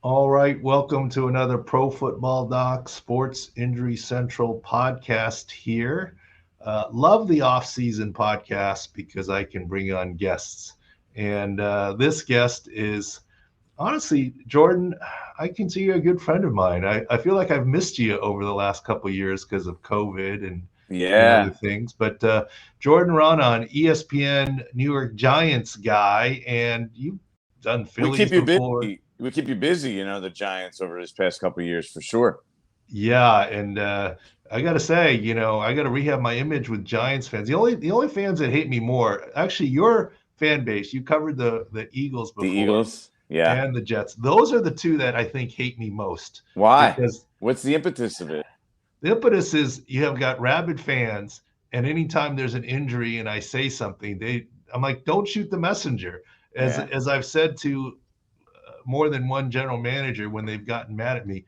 All right, welcome to another Pro Football Doc Sports Injury Central podcast here. Love the off-season podcast because I can bring on guests. And this guest is honestly, Jordan, I consider you a good friend of mine. I feel like I've missed you over the last couple of years because of COVID and other Yeah, things. But Jordan Raanan, ESPN New York Giants guy, and you've done we Phillies keep you before. busy. We keep you busy, the Giants over this past couple of years for sure. Yeah, and I got to say, I got to rehab my image with Giants fans. The only fans that hate me more, actually, your fan base. You covered the Eagles The before Eagles, yeah. and the Jets. Those are the two that I think hate me most Why? because What's the impetus of it? the impetus is you have got rabid fans, and anytime there's an injury and I say something, I'm like, don't shoot the messenger. As Yeah. as I've said to more than one general manager when they've gotten mad at me,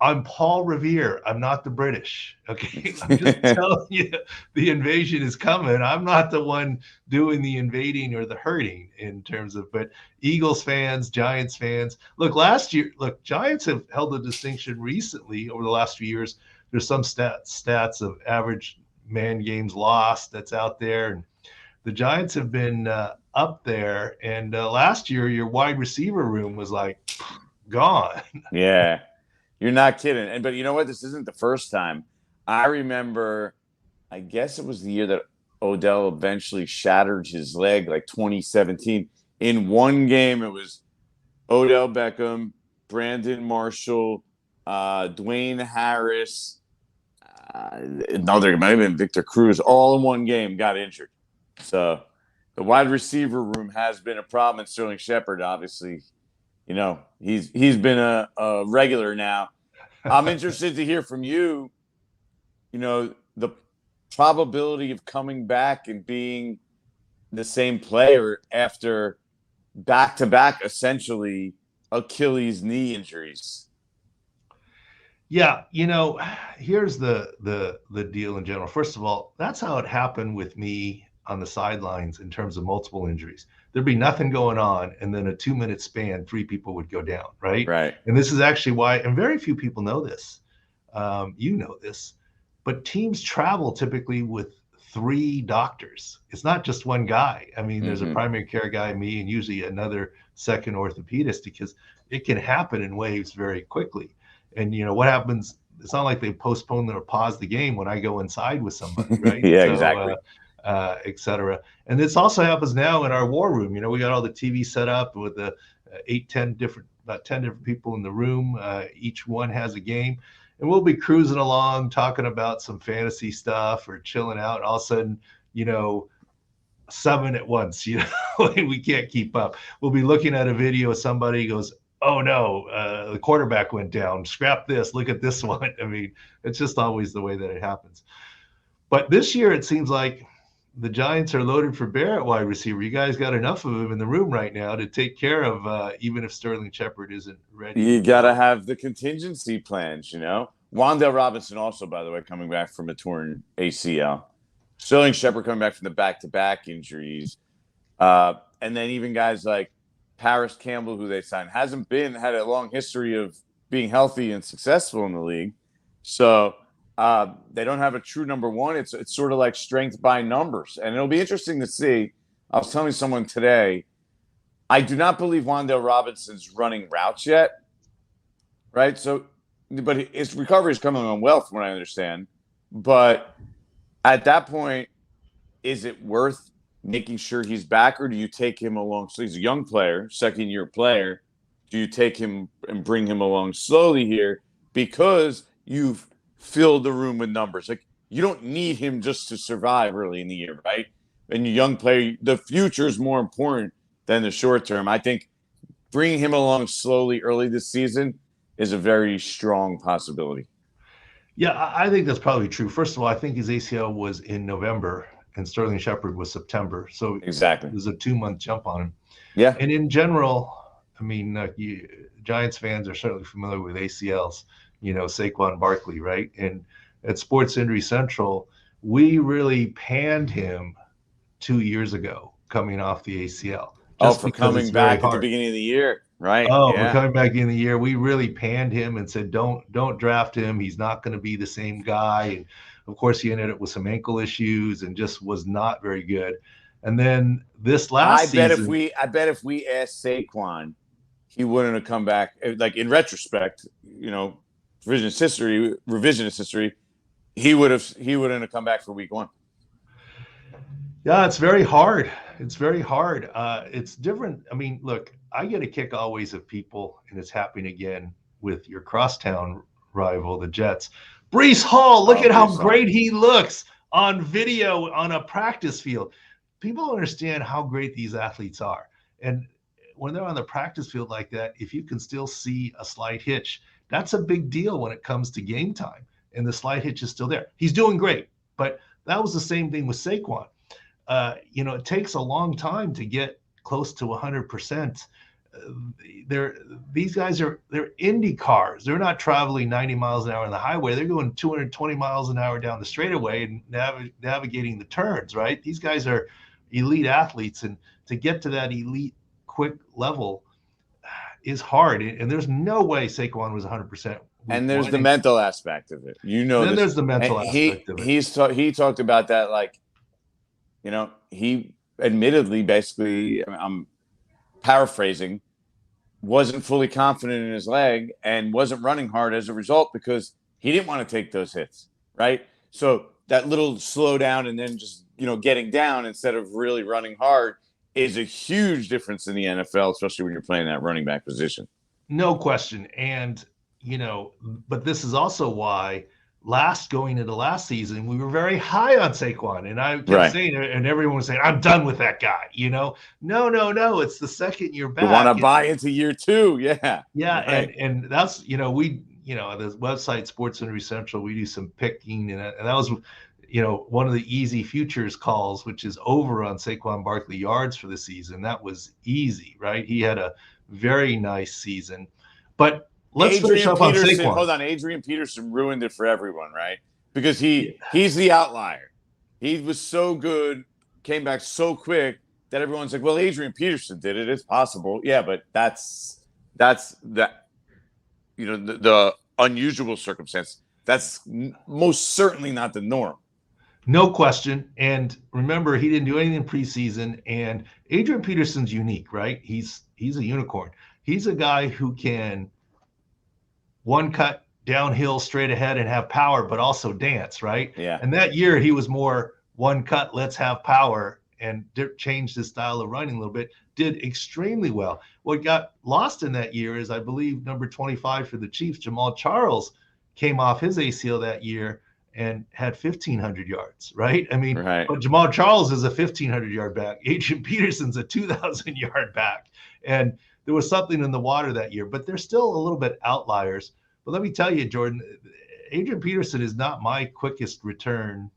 I'm Paul Revere. I'm not the British. Okay. I'm just telling you the invasion is coming. I'm not the one doing the invading or the hurting in terms of, but Eagles fans, Giants fans. Look, last year, Giants have held a distinction recently over the last few years. There's some stats of average man games lost that's out there. And the Giants have been up there. And last year, your wide receiver room was like gone. Yeah. You're not kidding. But you know what? This isn't the first time. I remember, I guess it was the year that Odell eventually shattered his leg, like 2017. In one game, it was Odell Beckham, Brandon Marshall, Dwayne Harris, another, it might have been Victor Cruz, all in one game got injured. So the wide receiver room has been a problem. And Sterling Shepard, obviously, he's been a regular now. I'm interested to hear from you. The probability of coming back and being the same player after back to back, essentially Achilles knee injuries. Yeah, here's the deal in general. First of all, that's how it happened with me on the sidelines in terms of multiple injuries. There'd be nothing going on, and then a 2 minute span, three people would go down, right? Right. And this is actually why, and very few people know this. You know this, but teams travel typically with three doctors. It's not just one guy. I mean, there's a Mm-hmm. primary care guy, me, and usually another second orthopedist because it can happen in waves very quickly. And what happens? It's not like they postpone or pause the game when I go inside with somebody, right? Yeah, So, exactly. et cetera. And this also happens now in our war room. We got all the TV set up with the about 10 different people in the room. Each one has a game. And we'll be cruising along, talking about some fantasy stuff or chilling out. And all of a sudden, seven at once, we can't keep up. We'll be looking at a video. Somebody goes, oh no, the quarterback went down. Scrap this. Look at this one. I mean, it's just always the way that it happens. But this year, it seems like the Giants are loaded for bear at wide receiver. You guys got enough of them in the room right now to take care of even if Sterling Shepard isn't ready to You got to go. have the contingency plans. Wan'Dale Robinson also, by the way, coming back from a torn ACL. Sterling Shepard coming back from the back-to-back injuries. And then even guys like Paris Campbell, who they signed, had a long history of being healthy and successful in the league. So they don't have a true number one. It's sort of like strength by numbers. And it'll be interesting to see. I was telling someone today, I do not believe Wan'Dale Robinson's running routes yet, right? So, but his recovery is coming on well, from what I understand. But at that point, is it worth making sure he's back, or do you take him along? So he's a young player, second-year player. Do you take him and bring him along slowly here because you've filled the room with numbers? Like, you don't need him just to survive early in the year, right? And your young player, the future is more important than the short term. I think bringing him along slowly early this season is a very strong possibility. Yeah, I think that's probably true. First of all, I think his ACL was in November and Sterling Shepard was September. So Exactly. there's a 2 month jump on him. Yeah. And in general, I mean, Giants fans are certainly familiar with ACLs, Saquon Barkley, right? And at Sports Injury Central, we really panned him 2 years ago coming off the ACL Oh, just for because it's coming very back at the hard. beginning of the year. right? Oh, we're Yeah. coming back in the year. We really panned him and said, don't draft him. He's not going to be the same guy. And of course, he ended up with some ankle issues and just was not very good. And then this last season, I bet if we asked Saquon, he wouldn't have come back. Like in retrospect, revisionist history, he wouldn't have come back for week 1. yeah, it's very hard. It's very hard. It's different. I mean, look, I get a kick always of people, and it's happening again with your crosstown rival, the Jets. Breece Hall, look at how great he looks on video on a practice field. People don't understand how great these athletes are. And when they're on the practice field like that, if you can still see a slight hitch, that's a big deal when it comes to game time. And the slight hitch is still there. He's doing great. But that was the same thing with Saquon. It takes a long time to get close to 100%. These guys they're Indy cars. They're not traveling 90 miles an hour on the highway. They're going 220 miles an hour down the straightaway and navigating the turns, right? These guys are elite athletes, and to get to that elite quick level is hard. And there's no way Saquon was 100%. And there's the mental aspect of it. Then there's the mental aspect of it. He talked about that, like, he admittedly, basically, I'm paraphrasing, wasn't fully confident in his leg and wasn't running hard as a result because he didn't want to take those hits, right? So that little slow down and then just, getting down instead of really running hard is a huge difference in the NFL, especially when you're playing that running back position. No question. And, but this is also why going into last season, we were very high on Saquon. And I kept saying it, and everyone was saying, I'm done with that guy. No. It's the second year back. You want to buy into year 2. Yeah. Yeah. Right. And that's, the website Sports Injury Central, we do some picking. And that was, one of the easy futures calls, which is over on Saquon Barkley yards for the season. That was easy, right? He had a very nice season. But let's finish up on Saquon. Hold on. Adrian Peterson ruined it for everyone, right? Because he's the outlier. He was so good, came back so quick that everyone's like, well, Adrian Peterson did it. It's possible. Yeah, but that's the unusual circumstance. That's most certainly not the norm. No question. And remember, he didn't do anything in preseason. And Adrian Peterson's unique, right? He's a unicorn. He's a guy who can one cut downhill straight ahead and have power, but also dance, right? Yeah. And that year he was more one cut, let's have power, and changed his style of running a little bit. Did extremely well. What got lost in that year is, I believe, number 25 for the Chiefs, Jamal Charles, came off his ACL that year and had 1,500 yards, right? I mean, But Jamal Charles is a 1,500-yard back. Adrian Peterson's a 2,000-yard back. And there was something in the water that year, but they're still a little bit outliers. But let me tell you, Jordan, Adrian Peterson is not my quickest return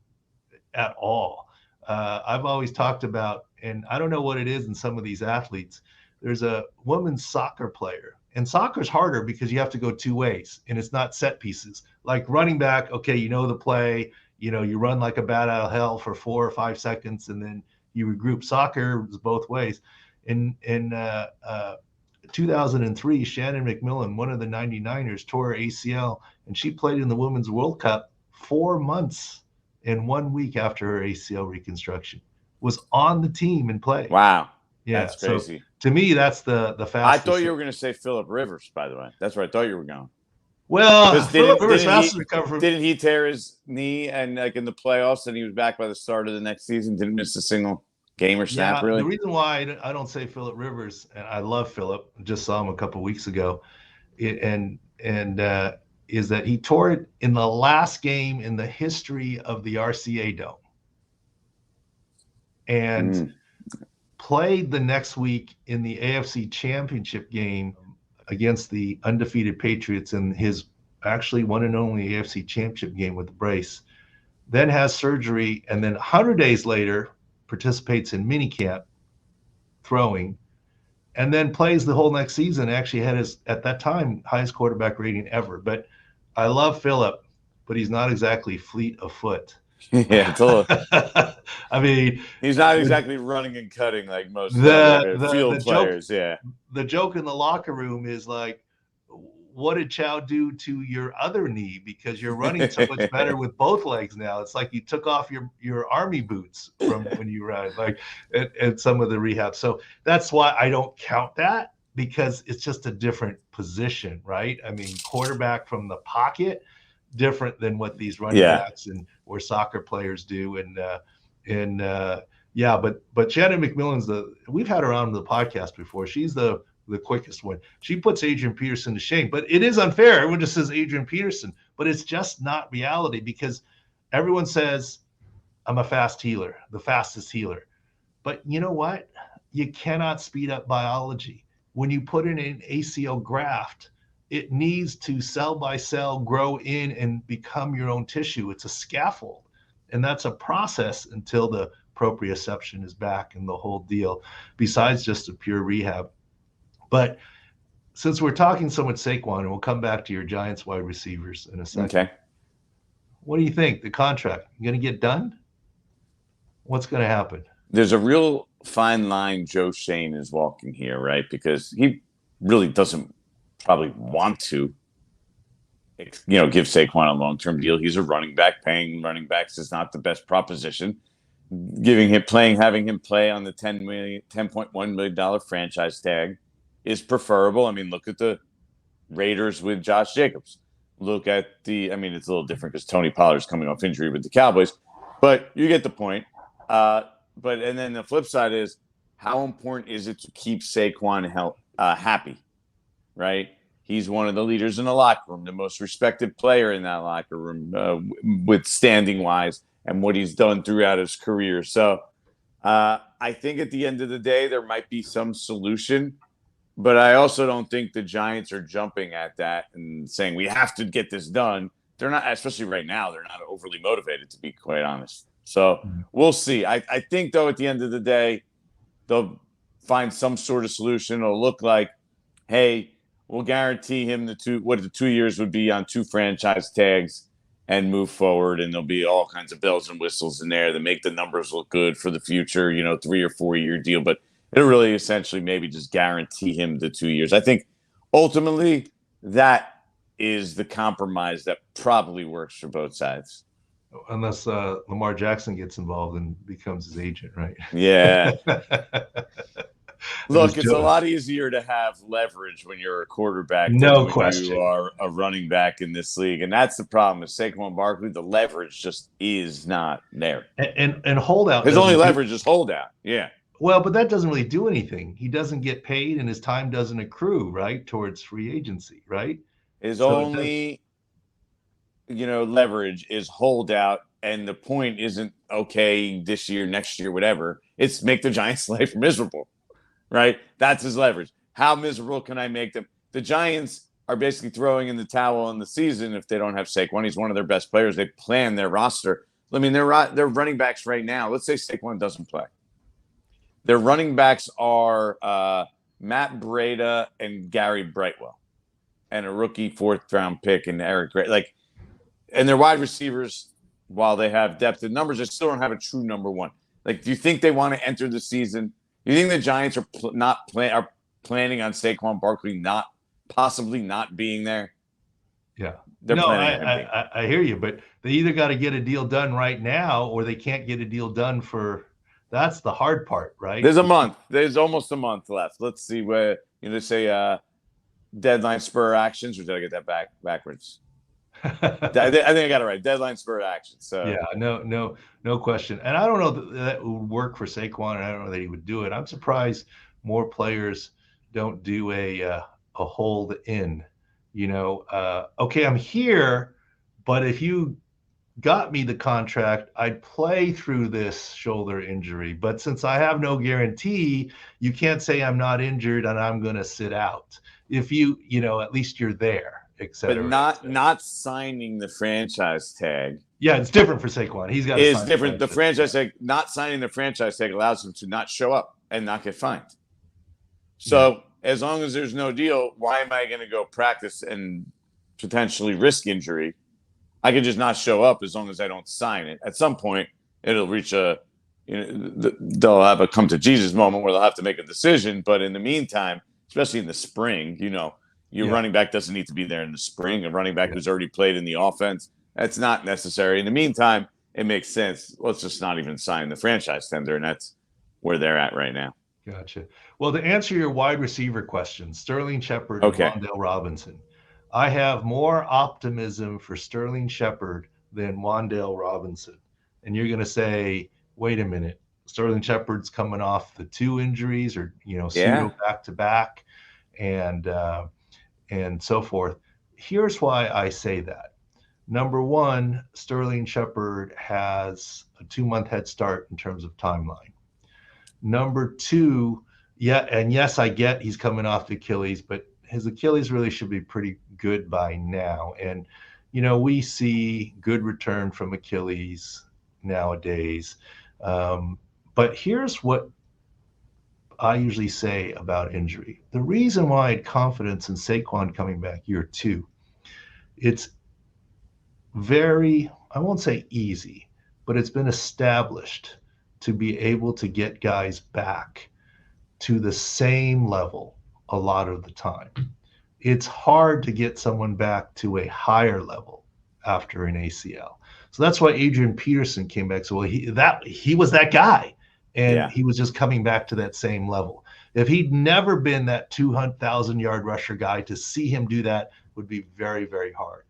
at all. I've always talked about, and I don't know what it is in some of these athletes, there's a women's soccer player. And soccer's harder because you have to go 2 ways, and it's not set pieces. Like running back, okay, the play, you run like a bat out of hell for 4 or 5 seconds, and then you regroup. Soccer is both ways. In 2003, Shannon MacMillan, one of the 99ers, tore her ACL, and she played in the Women's World Cup 4 months and 1 week after her ACL reconstruction. Was on the team and played. Wow. Yeah, that's crazy. So to me, that's the fastest. I thought you were going to say Phillip Rivers, by the way. That's where I thought you were going. Well, Phillip Rivers fastest recovery. Didn't he tear his knee and like in the playoffs, and he was back by the start of the next season? Didn't miss a single game or snap, really? The reason why I don't say Phillip Rivers, and I love Phillip, just saw him a couple of weeks ago, is that he tore it in the last game in the history of the RCA Dome. And played the next week in the AFC Championship game against the undefeated Patriots in his actually one and only AFC Championship game with the brace. Then has surgery, and then 100 days later participates in minicamp throwing, and then plays the whole next season. Actually had his, at that time, highest quarterback rating ever. But I love Phillip, but he's not exactly fleet of foot. Yeah, it's a little, I mean, he's not the exactly running and cutting like most the other the field joke players. Yeah. the joke in the locker room is like, what did Chao do to your other knee? Because you're running so much better with both legs now. It's like you took off your army boots from when you run, like at some of the rehab. So that's why I don't count that, because it's just a different position, right? I mean, quarterback from the pocket, different than what these running Yeah. backs and or soccer players do. And yeah, but Shannon MacMillan's we've had her on the podcast before. She's the quickest one. She puts Adrian Peterson to shame, but it is unfair. Everyone just says Adrian Peterson, but it's just not reality, because everyone says I'm a fast healer, the fastest healer. But you know what? You cannot speed up biology. When you put in an ACL graft, it needs to cell by cell grow in and become your own tissue. It's a scaffold. And that's a process until the proprioception is back and the whole deal, besides just a pure rehab. But since we're talking so much Saquon, and we'll come back to your Giants wide receivers in a second. Okay. What do you think? The contract going to get done? What's going to happen? There's a real fine line Joe Shane is walking here, right? Because he really doesn't probably want to, give Saquon a long-term deal. He's a running back. Paying running backs is not the best proposition. Having him play on the $10.1 million franchise tag is preferable. I mean, look at the Raiders with Josh Jacobs. Look at it's a little different because Tony Pollard's coming off injury with the Cowboys, but you get the point. And then the flip side is, how important is it to keep Saquon happy, right? He's one of the leaders in the locker room, the most respected player in that locker room, with standing-wise and what he's done throughout his career. So I think at the end of the day, there might be some solution, but I also don't think the Giants are jumping at that and saying we have to get this done. They're not, especially right now, they're not overly motivated, to be quite honest. So we'll see. I think, though, at the end of the day, they'll find some sort of solution. It'll look like, hey, we'll guarantee him the 2 years would be on 2 franchise tags and move forward. And there'll be all kinds of bells and whistles in there that make the numbers look good for the future, 3 or 4 year deal. But it'll really essentially maybe just guarantee him the 2 years. I think ultimately that is the compromise that probably works for both sides. Unless Lamar Jackson gets involved and becomes his agent, right? Yeah. Look, it's a lot easier to have leverage when you're a quarterback than when you are a running back in this league. And that's the problem with Saquon Barkley. The leverage just is not there. And holdout. His only leverage is holdout. Yeah. Well, but that doesn't really do anything. He doesn't get paid and his time doesn't accrue, right, towards free agency, right? His only leverage is holdout, and the point isn't okay this year, next year, whatever. It's make the Giants' life miserable, right? That's his leverage. How miserable can I make them? The Giants are basically throwing in the towel on the season if they don't have Saquon. He's one of their best players. They plan their roster. I mean, they're running backs right now. Let's say Saquon doesn't play. Their running backs are Matt Breida and Gary Brightwell, and a rookie 4th-round pick in Eric Gray. And their wide receivers, while they have depth in numbers, they still don't have a true number one. Do you think they want to enter the season? Do you think the Giants are planning on Saquon Barkley possibly not being there? Yeah. I hear you, but they either got to get a deal done right now, or they can't get a deal done for. That's the hard part, right? There's a month. There's almost a month left. Let's see where they say deadline spur actions, or did I get that backwards? I think I got it right. Deadline spur action. So yeah, no question. And I don't know that would work for Saquon, and I don't know that he would do it. I'm surprised more players don't do a hold in. Okay, I'm here, but if you got me the contract, I'd play through this shoulder injury. But since I have no guarantee, you can't say I'm not injured and I'm going to sit out. If at least you're there. But not signing the franchise tag. Yeah, it's different for Saquon. He's got is different. The franchise tag, not signing the franchise tag allows him to not show up and not get fined. So as long as there's no deal, why am I going to go practice and potentially risk injury I could just not show up as long as I don't sign it. At some point, it'll reach they'll have a come to Jesus moment where they'll have to make a decision. But in the meantime, especially in the spring, your running back doesn't need to be there in the spring. A running back who's already played in the offense, that's not necessary. In the meantime, it makes sense. Let's just not even sign the franchise tender, and that's where they're at right now. Gotcha. Well, to answer your wide receiver question, Sterling Shepard and Wan'Dale Robinson, I have more optimism for Sterling Shepard than Wan'Dale Robinson. And you're going to say, wait a minute, Sterling Shepard's coming off the 2 injuries or, pseudo back-to-back and so forth. Here's why I say that. Number one, Sterling Shepard has a 2-month head start in terms of timeline. Number two, yes, I get he's coming off the Achilles, but his Achilles really should be pretty good by now. And, we see good return from Achilles nowadays. But here's what I usually say about injury. The reason why I had confidence in Saquon coming back year 2, it's very, I won't say easy, but it's been established to be able to get guys back to the same level a lot of the time. It's hard to get someone back to a higher level after an ACL. So that's why Adrian Peterson came back. So he was that guy, and he was just coming back to that same level. If he'd never been that 200,000-yard rusher guy, to see him do that would be very, very hard.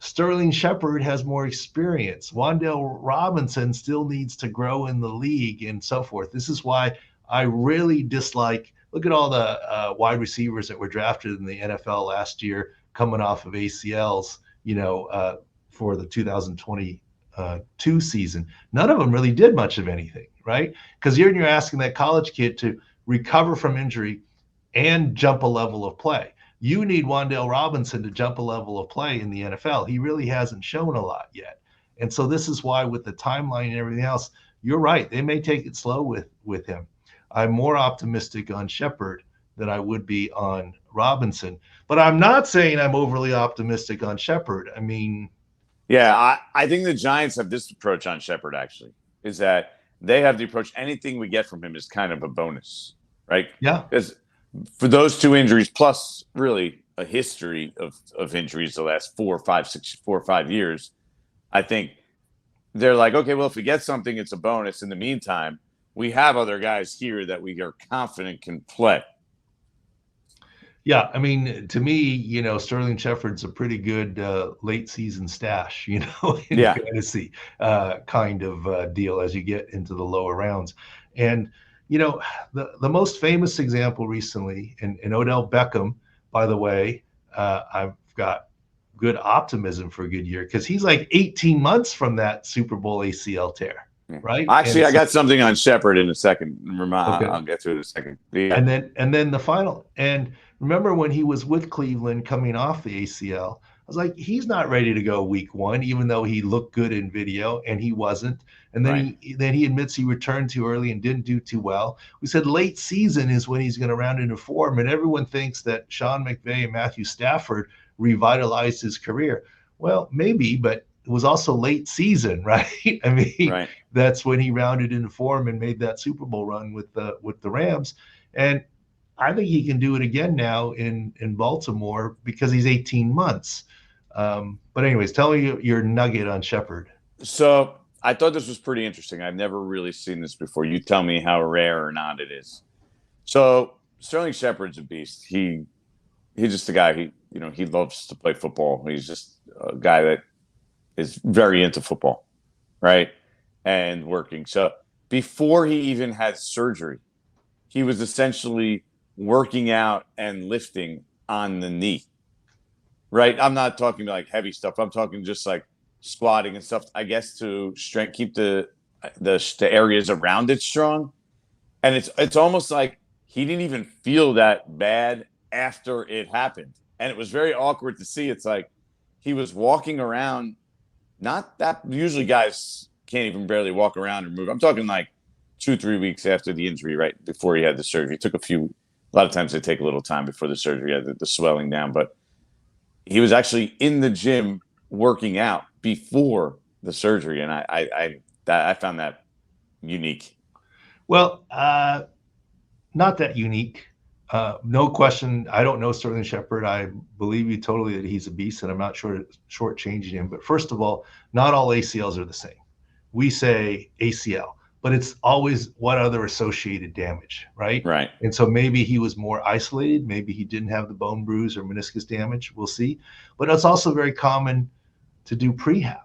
Sterling Shepard has more experience. Wan'Dale Robinson still needs to grow in the league and so forth. This is why I really dislike, look at all the wide receivers that were drafted in the NFL last year coming off of ACLs, for the 2022 season. None of them really did much of anything, right? Because you're asking that college kid to recover from injury and jump a level of play. You need Wan'Dale Robinson to jump a level of play in the NFL. He really hasn't shown a lot yet. And so this is why with the timeline and everything else, you're right. They may take it slow with him. I'm more optimistic on Shepard than I would be on Robinson. But I'm not saying I'm overly optimistic on Shepard. I mean... Yeah, I think the Giants have this approach on Shepard, actually, is that they have the approach, anything we get from him is kind of a bonus, right? Yeah. Because for those 2 injuries, plus really a history of injuries the last 4 or 5 years, I think they're like, okay, well, if we get something, it's a bonus. In the meantime, we have other guys here that we are confident can play. Yeah, I mean, to me, Sterling Shepard's a pretty good late season stash, in fantasy kind of deal as you get into the lower rounds. And, the most famous example recently, and Odell Beckham, by the way, I've got good optimism for a good year because he's like 18 months from that Super Bowl ACL tear. Right. Actually, I got something on Shepard in a second. I'll get to it in a second. Yeah. And then the final. And remember when he was with Cleveland coming off the ACL, I was like, he's not ready to go week 1, even though he looked good in video, and he wasn't. And then he admits he returned too early and didn't do too well. We said late season is when he's going to round into form, and everyone thinks that Sean McVay and Matthew Stafford revitalized his career. Well, maybe, but it was also late season, right? I mean, that's when he rounded into form and made that Super Bowl run with the Rams. And I think he can do it again now in Baltimore because he's 18 months. But anyways, tell me your nugget on Shepard. So I thought this was pretty interesting. I've never really seen this before. You tell me how rare or not it is. So Sterling Shepard's a beast. He's just a guy. He loves to play football. He's just a guy that is very into football, right? And working. So before he even had surgery, he was essentially working out and lifting on the knee, right? I'm not talking like heavy stuff. I'm talking just like squatting and stuff, I guess, to keep the areas around it strong. And it's almost like he didn't even feel that bad after it happened. And it was very awkward to see. It's like he was walking around. Not that usually guys can't even barely walk around or move. I'm talking like 2-3 weeks after the injury, right before he had the surgery. It took a lot of times they take a little time before the surgery, the swelling down. But he was actually in the gym working out before the surgery, and I found that unique. Well, not that unique. No question. I don't know Sterling Shepard. I believe you totally that he's a beast, and I'm not shortchanging him. But first of all, not all ACLs are the same. We say ACL, but it's always what other associated damage, right? Right. And so maybe he was more isolated. Maybe he didn't have the bone bruise or meniscus damage. We'll see. But it's also very common to do prehab,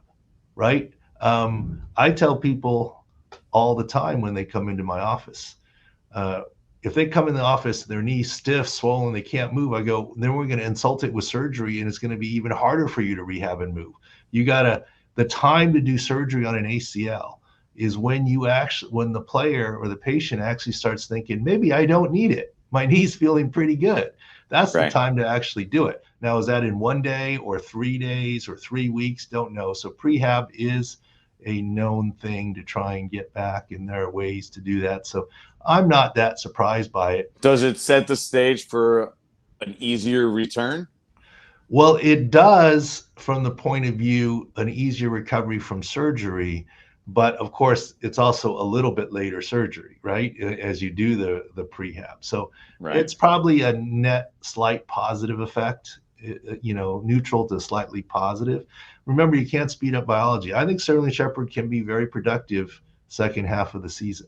right? I tell people all the time when they come into my office, if they come in the office, their knees stiff, swollen, they can't move, I go, then we're going to insult it with surgery, and it's going to be even harder for you to rehab and move. The time to do surgery on an ACL is when the player or the patient actually starts thinking, maybe I don't need it. My knee's feeling pretty good. That's Right. the time to actually do it. Now, is that in 1 day or 3 days or 3 weeks? Don't know. So prehab is a known thing to try and get back, and there are ways to do that. So I'm not that surprised by it. Does it set the stage for an easier return? Well, it does from the point of view, an easier recovery from surgery. But of course, it's also a little bit later surgery, right? As you do the prehab. So Right. It's probably a net slight positive effect, neutral to slightly positive. Remember, you can't speed up biology. I think Sterling Shepard can be very productive second half of the season,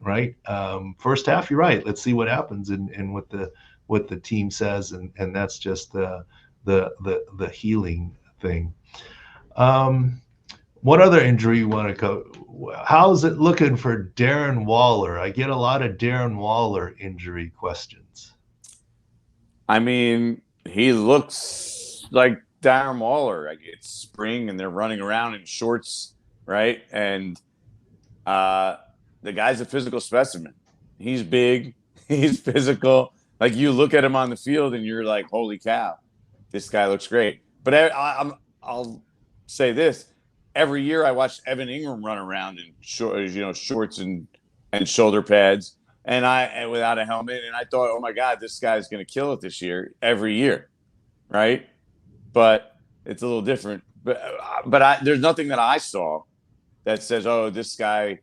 right? First half, you're right. Let's see what happens and what the team says, and that's just the healing thing. What other injury you want to go? How's it looking for Darren Waller? I get a lot of Darren Waller injury questions. I mean, he looks like Darren Waller. Like, it's spring and they're running around in shorts, right? And the guy's a physical specimen. He's big. He's physical. Like, you look at him on the field and you're like, holy cow, this guy looks great. But I'll say this. Every year I watched Evan Ingram run around in shorts and shoulder pads and without a helmet. And I thought, oh my God, this guy's going to kill it this year, every year. Right. But it's a little different. But there's nothing that I saw that says, oh, this guy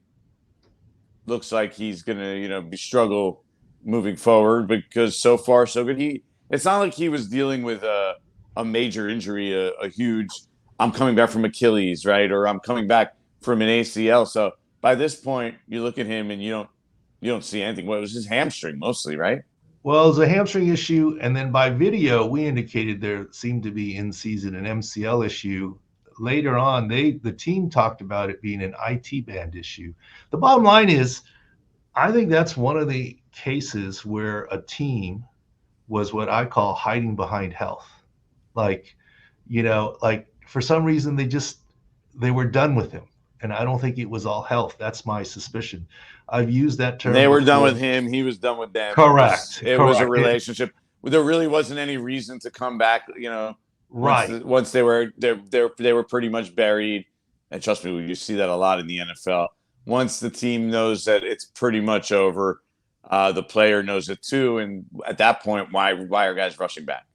looks like he's going to, be struggle moving forward, because so far so good. It's not like he was dealing with a major injury, a huge, I'm coming back from Achilles, right? Or I'm coming back from an ACL. So by this point, you look at him and you don't see anything. Well, it was his hamstring mostly, right? Well, it was a hamstring issue, and then by video, we indicated there seemed to be in season an MCL issue. Later on, the team talked about it being an IT band issue. The bottom line is, I think that's one of the cases where a team was what I call hiding behind health. Like for some reason they were done with him. And I don't think it was all health. That's my suspicion. I've used that term. They were done with him. He was done with them. Correct. It was a relationship. There really wasn't any reason to come back, Right. Once they were pretty much buried. And trust me, you see that a lot in the NFL. Once the team knows that it's pretty much over, the player knows it too. And at that point, why are guys rushing back?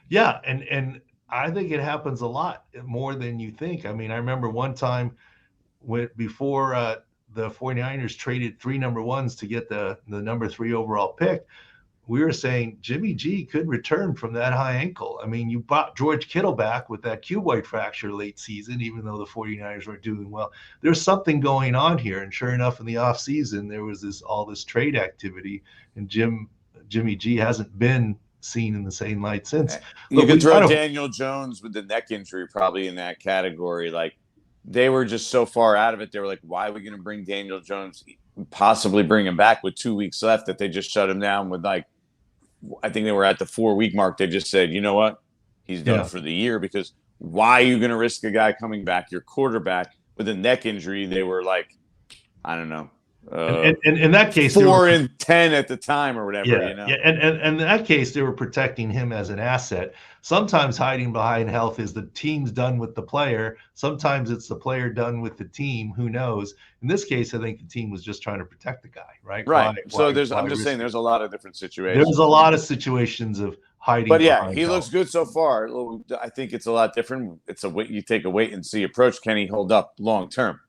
Yeah, and I think it happens a lot more than you think. I mean, I remember one time before the 49ers traded 3 number ones to get the number 3 overall pick, we were saying Jimmy G could return from that high ankle. I mean, you brought George Kittle back with that cuboid fracture late season, even though the 49ers weren't doing well. There's something going on here. And sure enough, in the offseason, there was all this trade activity, and Jimmy G hasn't been seen in the same light since. You could throw Daniel Jones with the neck injury probably in that category. Like, they were just so far out of it. They were like, why are we going to bring Daniel Jones, possibly bring him back with 2 weeks left, that they just shut him down with, like, I think they were at the 4-week mark. They just said, you know what? He's done for the year, because why are you going to risk a guy coming back, your quarterback, with a neck injury? They were like, I don't know. And in that case, 4-10 at the time or whatever. Yeah. And in that case, they were protecting him as an asset. Sometimes hiding behind health is the team's done with the player. Sometimes it's the player done with the team. Who knows? In this case, I think the team was just trying to protect the guy, right? Right. I'm just saying there's a lot of different situations. There's a lot of situations of hiding. But yeah, he looks good so far. I think it's a lot different. You take a wait and see approach. Can he hold up long term?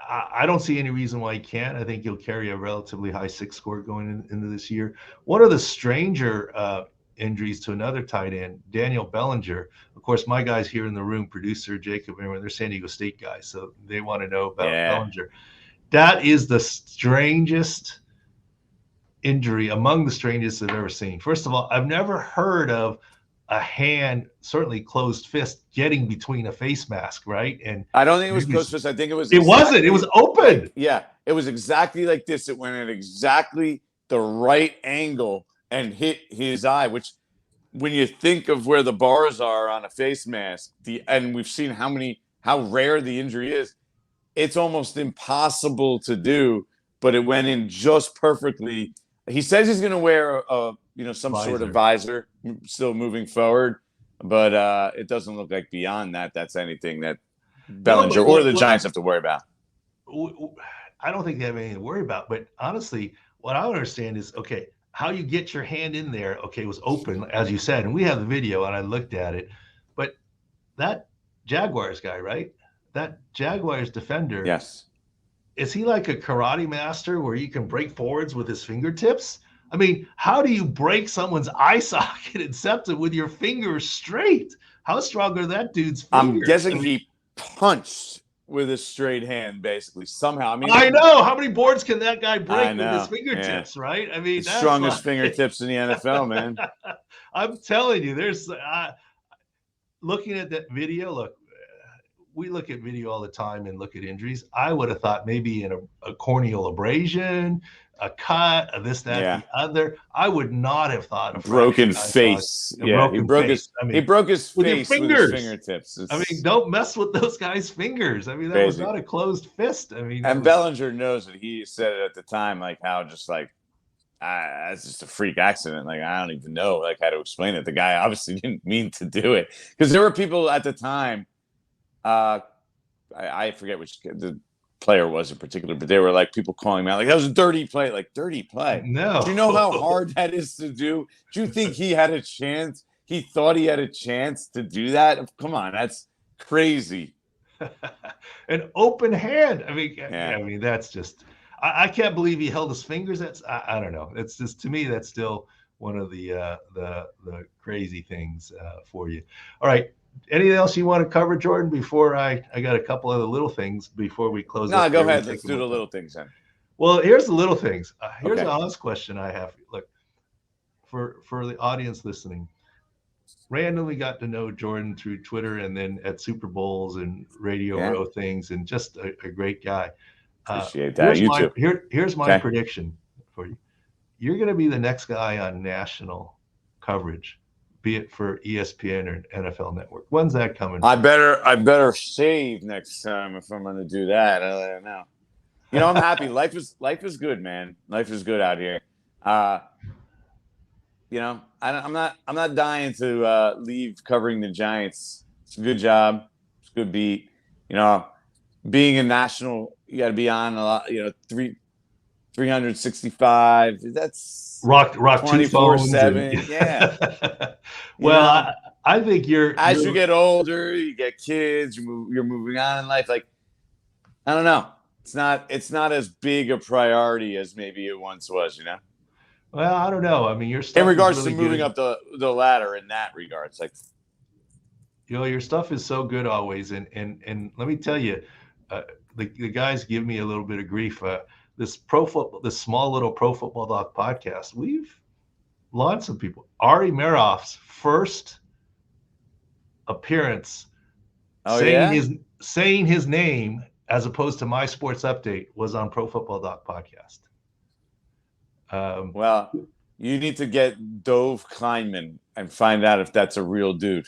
I don't see any reason why he can't. I think he'll carry a relatively high 6 score going into this year. One of the stranger injuries to another tight end, Daniel Bellinger. Of course, my guys here in the room, producer Jacob, they're San Diego State guys, so they want to know about Bellinger. That is the strangest injury, among the strangest I've ever seen. First of all, I've never heard of a hand, certainly closed fist, getting between a face mask, right? And I don't think it was closed fist. I think it was. It wasn't. It was open. It was exactly like this. It went at exactly the right angle and hit his eye. Which, when you think of where the bars are on a face mask, and we've seen how rare the injury is, it's almost impossible to do. But it went in just perfectly. He says he's going to wear some sort of visor still moving forward, but it doesn't look like beyond that's anything that Bellinger or the Giants have to worry about. I don't think they have anything to worry about, but honestly, what I don't understand is, okay, how you get your hand in there, okay, was open, as you said, and we have the video, and I looked at it, but that Jaguars guy, right? That Jaguars defender. Yes. Is he like a karate master where you can break forwards with his fingertips? I mean, how do you break someone's eye socket and septum with your fingers straight? How strong are that dude's fingers? I'm guessing he punched with a straight hand, basically, somehow. I know. How many boards can that guy break with his fingertips, right? I mean, the strongest fingertips in the NFL, man. I'm telling you, there's looking at that video, look, we look at video all the time and look at injuries. I would have thought maybe in a corneal abrasion, a cut, this, that, the other. I would not have thought of broken face. He broke his face with his fingertips. I mean, don't mess with those guys' fingers. I mean, that was not a closed fist. I mean, and Bellinger knows that he said it at the time, like how just like it's just a freak accident. Like, I don't even know how to explain it. The guy obviously didn't mean to do it, because there were people at the time. I forget which the player was in particular, but they were like people calling him out like that was a dirty play. Like, dirty play. No. Do you know how hard that is to do? Do you think he had a chance? He thought he had a chance to do that? Come on, that's crazy. An open hand. I mean, that's just. I can't believe he held his fingers. That's I don't know. It's just, to me, that's still one of the crazy things for you. All right. Anything else you want to cover, Jordan, before I got a couple other little things before we close? No, go ahead. Let's do the little things then. Well, here's the little things. Here's an honest question I have. Look, for the audience listening, randomly got to know Jordan through Twitter and then at Super Bowls and Radio Row things, and just a great guy. Appreciate that. Here's my prediction for you. You're going to be the next guy on national coverage, be it for ESPN or NFL Network. When's that coming? I better save next time if I'm going to do that. I don't know. I'm happy. Life is good, man. Life is good out here. I'm not dying to leave covering the Giants. It's a good job. It's a good beat. Being a national, you got to be on a lot. 365. That's rock 24/7. Yeah. Well, I think you get older, you get kids, you're moving on in life. Like, I don't know. It's not as big a priority as maybe it once was. Well, I don't know. I mean, your stuff in regards really to moving up the ladder in that regard, it's like, your stuff is so good always, and let me tell you, the guys give me a little bit of grief. This small little Pro Football Doc podcast, we've launched some people. Ari Meroff's first appearance saying his name as opposed to My Sports Update was on Pro Football Doc podcast. Well, you need to get Dov Kleinman and find out if that's a real dude.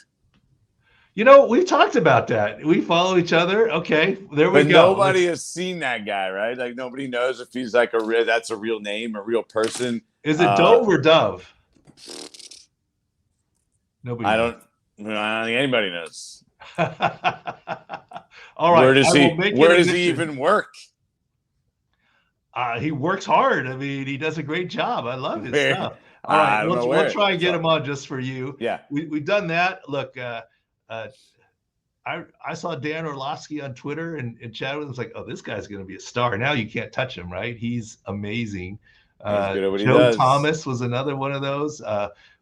We've talked about that. We follow each other. Okay, there we But go. nobody has seen that guy, right? Like nobody knows if he's like that's a real name, a real person. Is it Dove or Dove? Nobody I knows. don't think anybody knows. All right. Where does he even work? He works hard. I mean, he does a great job. I love his stuff. All right, we'll try and get him on just for you. Yeah, we've done that. Look, I saw Dan Orlovsky on Twitter and chatted with him. It's like, oh, this guy's going to be a star. Now you can't touch him, right? He's amazing. Joe Thomas was another one of those.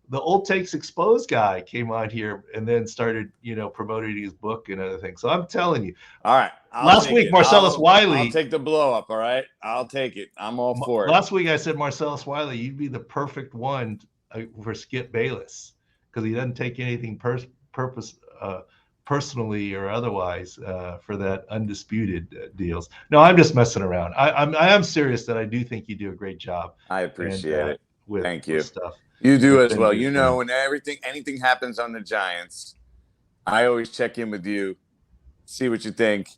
The Old Takes Exposed guy came on here and then started, promoting his book and other things. So I'm telling you. All right. Last week, Marcellus Wiley. I'll take the blow up. All right. I'll take it. I'm all for it. Last week, I said, Marcellus Wiley, you'd be the perfect one for Skip Bayless because he doesn't take anything personally or otherwise for that undisputed deals. No, I'm just messing around. I am serious that I do think you do a great job. I appreciate it. Thank you. Stuff. You do as well. When anything happens on the Giants, I always check in with you, see what you think.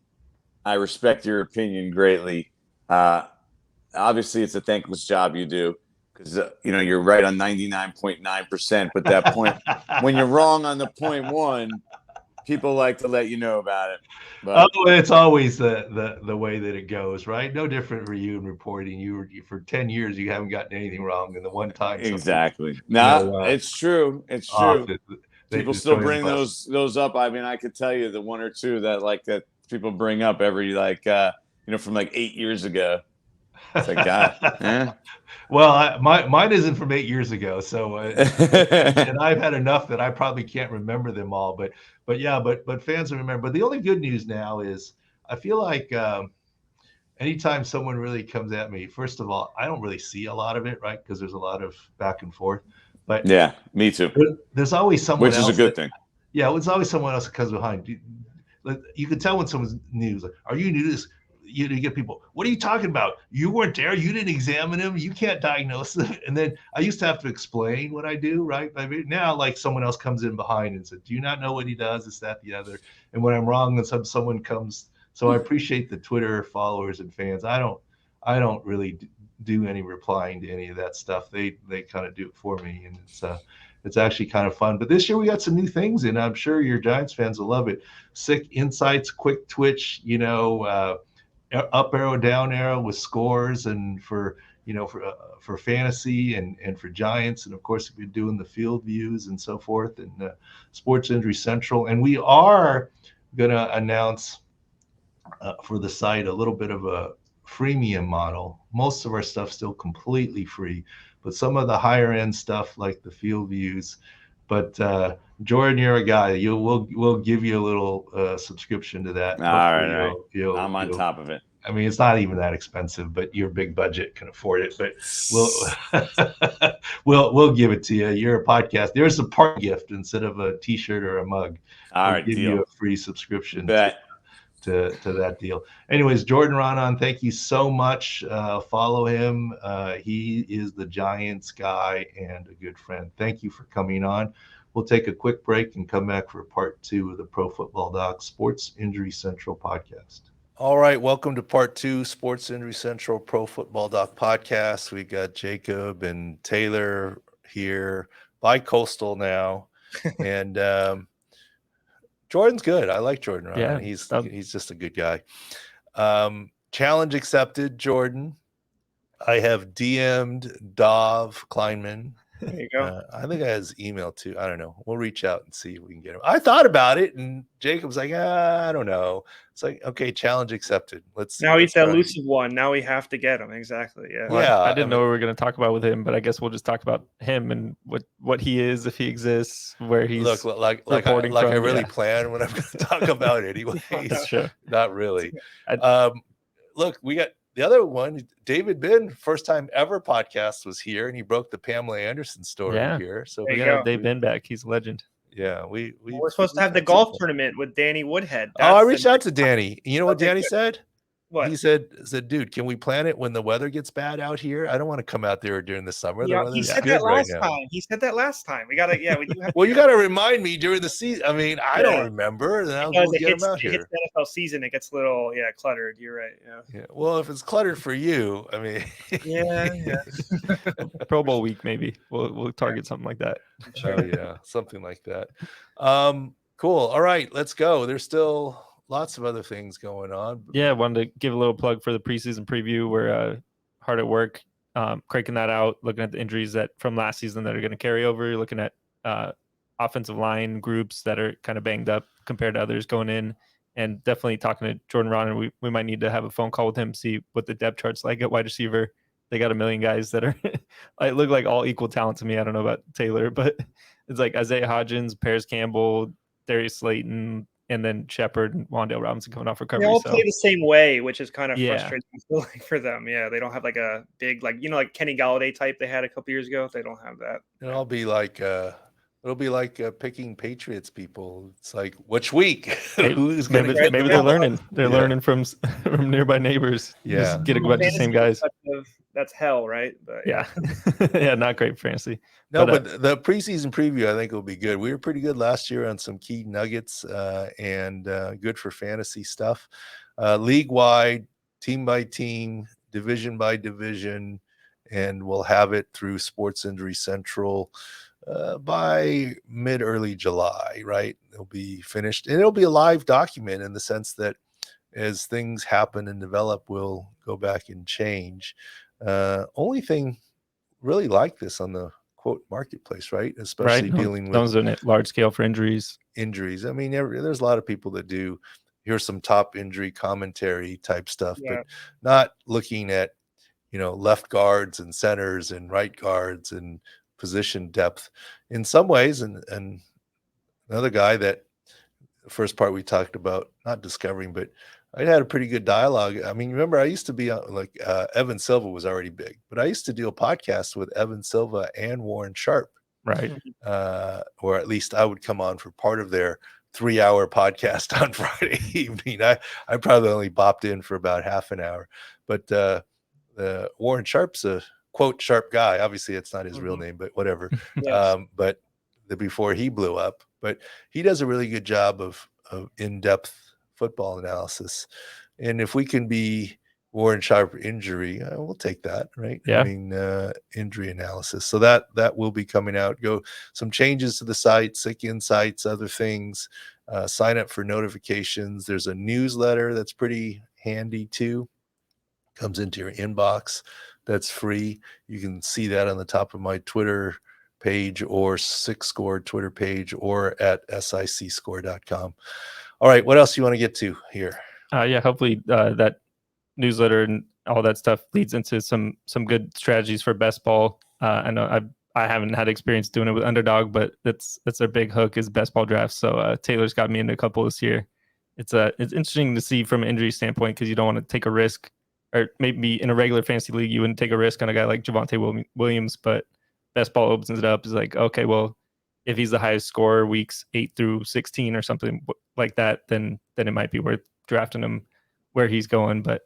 I respect your opinion greatly. Obviously, it's a thankless job you do because you're right on 99.9%. But that point, when you're wrong on the 0.1, people like to let you know about it. But, it's always the way that it goes, right? No different for you in reporting. You for 10 years, you haven't gotten anything wrong, and the one time exactly. No, it's true. It's true. People still bring those up. I mean, I could tell you the one or two that people bring up every from 8 years ago. It's like, God. Eh? Well, mine isn't from 8 years ago, so and I've had enough that I probably can't remember them all. But fans remember. But the only good news now is I feel like anytime someone really comes at me, first of all, I don't really see a lot of it, right? Because there's a lot of back and forth. But yeah, me too. There's always someone else, which is a good thing. Yeah, it's always someone else that comes behind. You can tell when someone's new. Like, are you new to this? You get people, what are you talking about? You weren't there. You didn't examine him. You can't diagnose them. And then I used to have to explain what I do, right? I mean, now, someone else comes in behind and says, do you not know what he does? This, that, the other. And when I'm wrong, then someone comes. So I appreciate the Twitter followers and fans. I don't really do any replying to any of that stuff. They kind of do it for me, and it's actually kind of fun. But this year we got some new things, and I'm sure your Giants fans will love it. Sick insights, quick twitch, up arrow, down arrow with scores, and for fantasy and for Giants, and of course we're doing the field views and so forth, and Sports Injury Central. And we are going to announce for the site a little bit of a freemium model. Most of our stuff still completely free, but some of the higher end stuff like the field views. But Jordan, you're a guy. We'll give you a little subscription to that. All right. I'm on top of it. I mean, it's not even that expensive, but your big budget can afford it. But we'll give it to you. You're a podcast. There's a part gift instead of a T-shirt or a mug. All right, give you a free subscription to that deal. Anyways, Jordan Raanan, thank you so much. Follow him. He is the Giants guy and a good friend. Thank you for coming on. We'll take a quick break and come back for part 2 of the Pro Football Doc Sports Injury Central podcast. All right, welcome to part 2, Sports Injury Central Pro Football Doc podcast. We got Jacob and Taylor here, bi-coastal now, and Jordan's good. I like Jordan. Yeah, he's just a good guy. Challenge accepted, Jordan. I have DM'd Dov Kleinman. There you go. I think I have his email too. I don't know. We'll reach out and see if we can get him. I thought about it, and Jacob's like, I don't know. It's like, okay, challenge accepted. Now he's the elusive one. Now we have to get him. Exactly. Yeah. Well, yeah. I didn't know what we were going to talk about with him, but I guess we'll just talk about him and what he is, if he exists, where he's reporting from. I really plan what I'm going to talk about anyway. Sure. Not really. Look, we got the other one, David Bin, first time ever podcast was here, and he broke the Pamela Anderson story here. So we got Dave Bin back. He's a legend. Yeah, we're supposed to have the golf tournament with Danny Woodhead. I reached out to Danny. You know what Danny said? What? He said, dude, can we plan it when the weather gets bad out here? I don't want to come out there during the summer. Yeah, The weather's he said good that right last now. time. He said that last time. We do have. Well, you got to remind me during the season. I mean, I don't remember. Then we'll get him out here. It hits the NFL season. It gets a little cluttered. You're right. Yeah. Well, if it's cluttered for you, I mean, yeah. Pro Bowl week maybe we'll target something like that. Sure. Oh yeah, something like that. Cool. All right, let's go. There's still lots of other things going on. Yeah, I wanted to give a little plug for the preseason preview. We're hard at work, cranking that out, looking at the injuries that from last season that are going to carry over, looking at offensive line groups that are kind of banged up compared to others going in, and definitely talking to Jordan Raanan. We might need to have a phone call with him, see what the depth chart's like at wide receiver. They got a million guys that are I look like all equal talent to me. I don't know about Taylor, but it's like Isaiah Hodgins, Paris Campbell, Darius Slayton, and then Shepard and Wan'Dale Robinson coming off recovery. They all play the same way, which is kind of frustrating for them. Yeah, they don't have like a big, like Kenny Galladay type they had a couple years ago. They don't have that. It'll be like picking Patriots people. It's like, which week? Who's maybe they're learning. They're learning from nearby neighbors. Yeah, just get a bunch of the same guys. That's hell, right? But yeah, yeah, not great for fantasy. No, but the preseason preview I think will be good. We were pretty good last year on some key nuggets, and good for fantasy stuff. League wide, team by team, division by division, and we'll have it through Sports Injury Central by early July. Right, it'll be finished, and it'll be a live document in the sense that as things happen and develop, we'll go back and change. Only thing really like this on the quote marketplace, right? Especially dealing with those doing it large scale for injuries. I mean, there's a lot of people that do. Here's some top injury commentary type stuff, but not looking at left guards and centers and right guards and position depth in some ways. And another guy that the first part we talked about, not discovering, but I had a pretty good dialogue. I mean, remember, I used to be Evan Silva was already big, but I used to do a podcast with Evan Silva and Warren Sharp, right? Or at least I would come on for part of their 3-hour podcast on Friday evening. I probably only bopped in for about half an hour, but Warren Sharp's a quote sharp guy. Obviously, it's not his real name, but whatever. But before he blew up, but he does a really good job of in-depth football analysis. And if we can be Warren Sharp injury, we'll take that, right? Yeah. I mean, injury analysis. So that will be coming out. Go some changes to the site, sick insights, other things. Sign up for notifications. There's a newsletter that's pretty handy too. Comes into your inbox. That's free. You can see that on the top of my Twitter page or Six Score Twitter page or at sicscore.com. All right, what else do you want to get to here? Hopefully that newsletter and all that stuff leads into some good strategies for best ball. I know I haven't had experience doing it with Underdog, but that's their big hook is best ball drafts. So Taylor's got me into a couple this year. It's interesting to see from an injury standpoint because you don't want to take a risk, or maybe in a regular fantasy league you wouldn't take a risk on a guy like Javonte Williams, but best ball opens it up. Is like, okay, well, if he's the highest scorer weeks 8 through 16 or something like that, then it might be worth drafting him where he's going. But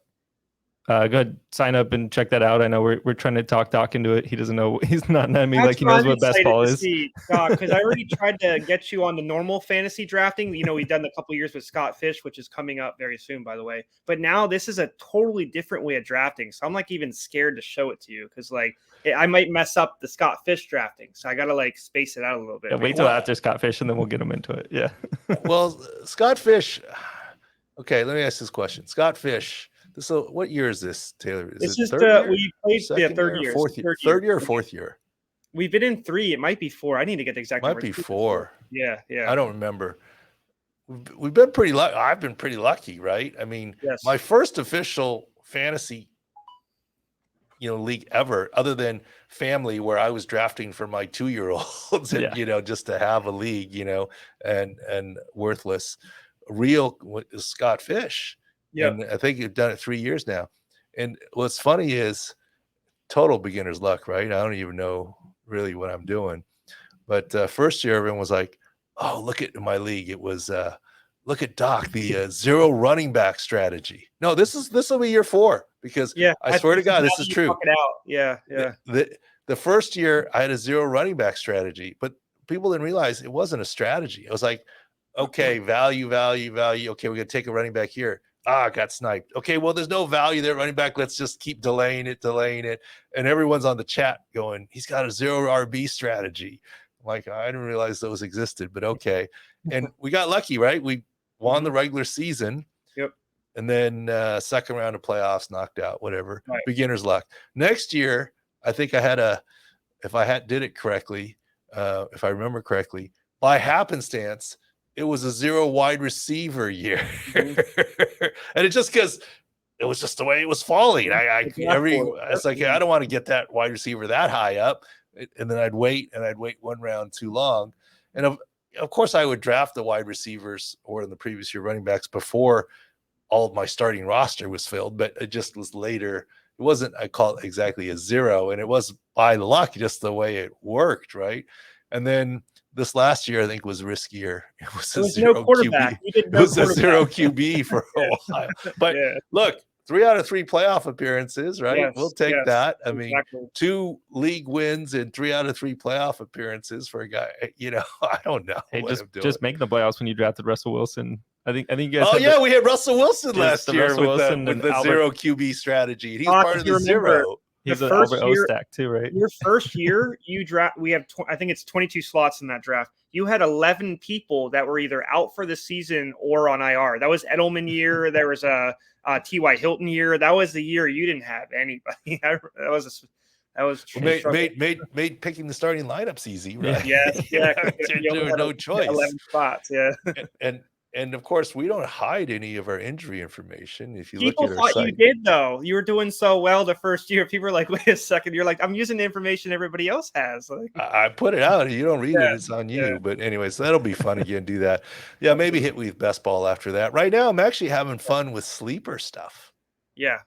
go ahead, sign up and check that out. I know we're trying to talk Doc into it. He doesn't know. He's not me like he knows what best ball is. Doc, because I already tried to get you on the normal fantasy drafting. We've done a couple of years with Scott Fish, which is coming up very soon, by the way. But now this is a totally different way of drafting. So I'm even scared to show it to you because I might mess up the Scott Fish drafting. So I got to space it out a little bit. Yeah, wait till after Scott Fish and then we'll get him into it. Yeah. Well, Scott Fish. Okay, let me ask this question. Scott Fish. So what year is this, Taylor? This is we played third year. Third year or fourth year? We've been in 3. It might be 4. I need to get the exact number. Might be 4. Yeah. I don't remember. We've been pretty lucky. I've been pretty lucky, right? I mean, my first official fantasy, league ever, other than family, where I was drafting for my 2-year-olds, and just to have a league, and worthless. Real is Scott Fish. Yeah, and I think you've done it 3 years now. And what's funny is total beginner's luck, right? I don't even know really what I'm doing. But first year, everyone was like, "Oh, look at my league." It was look at Doc, the zero running back strategy. No, this will be year 4 because I swear to God, this is true. It out. Yeah. The first year I had a zero running back strategy, but people didn't realize it wasn't a strategy. It was like, okay, value. Okay, we're gonna take a running back here. I got sniped. Okay, well, there's no value there, running back. Let's just keep delaying it. And everyone's on the chat going, he's got a zero RB strategy. I'm like, I didn't realize those existed, but okay. And we got lucky, right? We won the regular season. Yep. And then second round of playoffs, knocked out, whatever. Right. Beginner's luck. Next year, I think I had if I did it correctly, if I remember correctly, by happenstance, it was a zero wide receiver year. And it's just because it was just the way it was falling. It's like, I don't want to get that wide receiver that high up. And then I'd wait one round too long. And of course I would draft the wide receivers or in the previous year running backs before all of my starting roster was filled, but it just was later. It wasn't, I call it exactly a zero, and it was by luck, just the way it worked. Right. And then this last year, I think, was riskier. It was a zero QB. It was a zero QB for a while. But look, 3 out of 3 playoff appearances, right? Yes, we'll take that. I mean, 2 league wins and 3 out of 3 playoff appearances for a guy. I don't know. Hey, just making the playoffs when you drafted Russell Wilson. I think you guys. Oh yeah, we had Russell Wilson last year with the zero QB strategy. He's part of the zero. He's an Albert O stack too, right? Your first year, you draft. We have, I think it's 22 slots in that draft. You had 11 people that were either out for the season or on IR. That was Edelman year. There was a T.Y. Hilton year. That was the year you didn't have anybody. That was made picking the starting lineups easy, right? Yeah. no choice. 11 spots, yeah. And of course, we don't hide any of our injury information. If you people look at our thought site, you did though. You were doing so well the first year. People were like, "Wait a second." You're like, "I'm using the information everybody else has." Like, I put it out. You don't read it; it's on you. Yeah. But anyways, that'll be fun again. Do that. Yeah, maybe hit with best ball after that. Right now, I'm actually having fun with sleeper stuff. Yeah,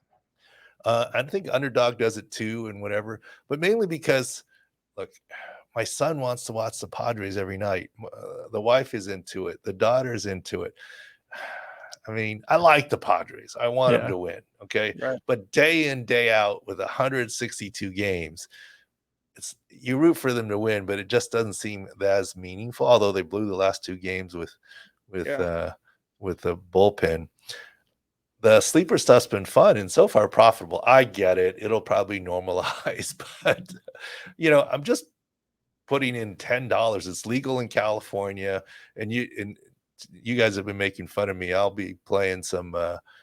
I think Underdog does it too, and whatever. But mainly because, look. My son wants to watch the Padres every night. The wife is into it. The daughter's into it. I mean, I like the Padres. I want them to win. Okay. Right. But day in, day out with 162 games, you root for them to win, but it just doesn't seem as meaningful. Although they blew the last 2 games with the bullpen. The sleeper stuff's been fun and so far profitable. I get it. It'll probably normalize, but I'm just putting in $10. It's legal in California, and you guys have been making fun of me. I'll be playing some.